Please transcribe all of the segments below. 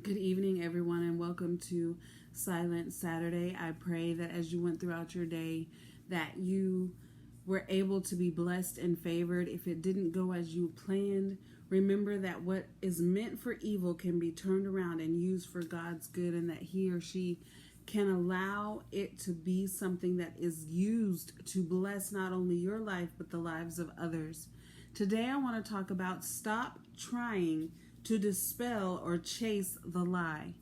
Good evening, everyone, and welcome to Silent Saturday. I pray that as you went throughout your day, that you were able to be blessed and favored. If it didn't go as you planned, remember that what is meant for evil can be turned around and used for God's good, and that he or she can allow it to be something that is used to bless not only your life, but the lives of others. Today, I want to talk about stop trying to dispel or chase the lie.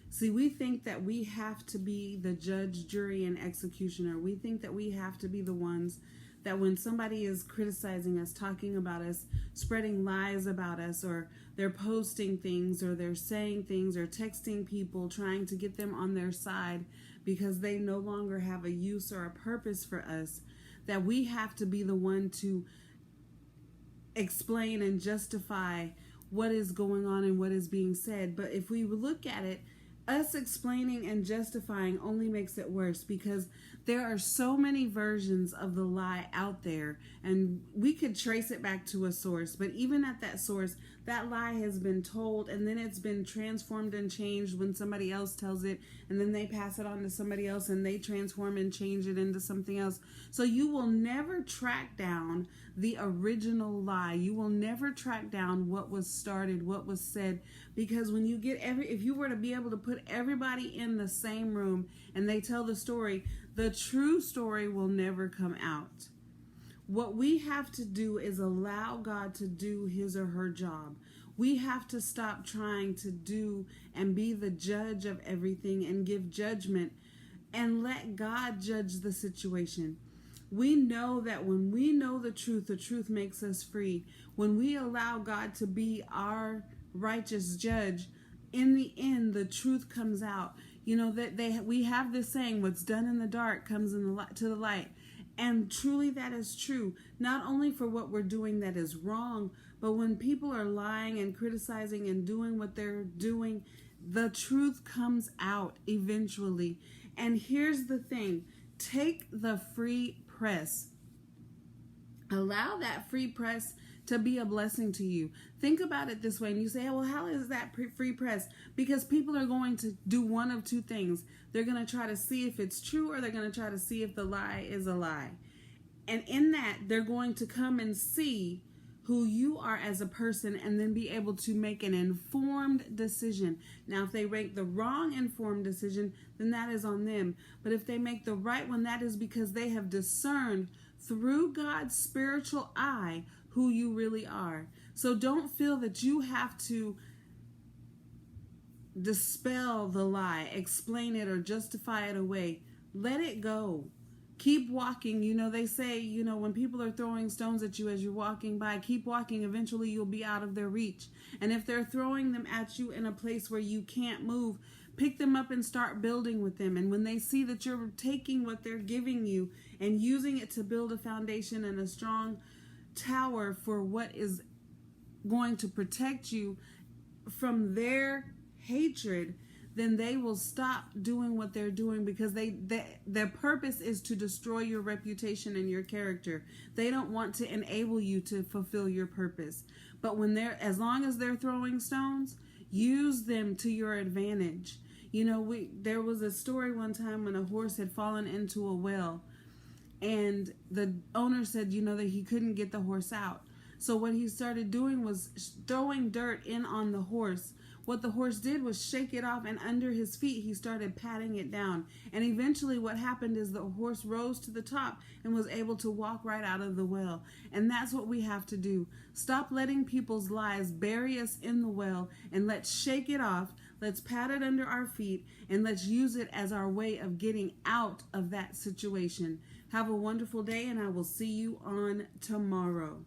See, we think that we have to be the judge, jury, and executioner. We think that we have to be the ones that when somebody is criticizing us, talking about us, spreading lies about us, or they're posting things, or they're saying things, or texting people, trying to get them on their side because they no longer have a use or a purpose for us, that we have to be the one to explain and justify what is going on and what is being said. But if we look at it, us explaining and justifying only makes it worse, because there are so many versions of the lie out there, and we could trace it back to a source, but even at that source, that lie has been told, and then it's been transformed and changed when somebody else tells it, and then they pass it on to somebody else, and they transform and change it into something else. So you will never track down the original lie. You will never track down what was started, what was said, because when you get if you were to be able to put everybody in the same room and they tell the story, the true story will never come out. What we have to do is allow God to do his or her job. We have to stop trying to do and be the judge of everything and give judgment, and let God judge the situation. We know that when we know the truth makes us free. When we allow God to be our righteous judge, in the end, the truth comes out. You know that we have this saying, what's done in the dark comes in to the light. And truly that is true, not only for what we're doing that is wrong, but when people are lying and criticizing and doing what they're doing, the truth comes out eventually. And here's the thing, take the free press. Allow that free press to be a blessing to you. Think about it this way, and you say, well, how is that free press? Because people are going to do one of two things. They're going to try to see if it's true, or they're going to try to see if the lie is a lie. And in that, they're going to come and see who you are as a person, and then be able to make an informed decision. Now, if they make the wrong informed decision, then that is on them. But if they make the right one, that is because they have discerned through God's spiritual eye who you really are. So don't feel that you have to dispel the lie, explain it, or justify it away. Let it go. Keep walking. You know, they say, when people are throwing stones at you as you're walking by, keep walking. Eventually you'll be out of their reach. And if they're throwing them at you in a place where you can't move, pick them up and start building with them. And when they see that you're taking what they're giving you and using it to build a foundation and a strong tower for what is going to protect you from their hatred, then they will stop doing what they're doing, because their purpose is to destroy your reputation and your character. They don't want to enable you to fulfill your purpose. But as long as they're throwing stones, use them to your advantage. There was a story one time when a horse had fallen into a well, and the owner said, that he couldn't get the horse out. So what he started doing was throwing dirt in on the horse. What the horse did was shake it off, and under his feet, he started patting it down. And eventually what happened is the horse rose to the top and was able to walk right out of the well. And that's what we have to do. Stop letting people's lies bury us in the well, and let's shake it off. Let's pat it under our feet, and let's use it as our way of getting out of that situation. Have a wonderful day, and I will see you on tomorrow.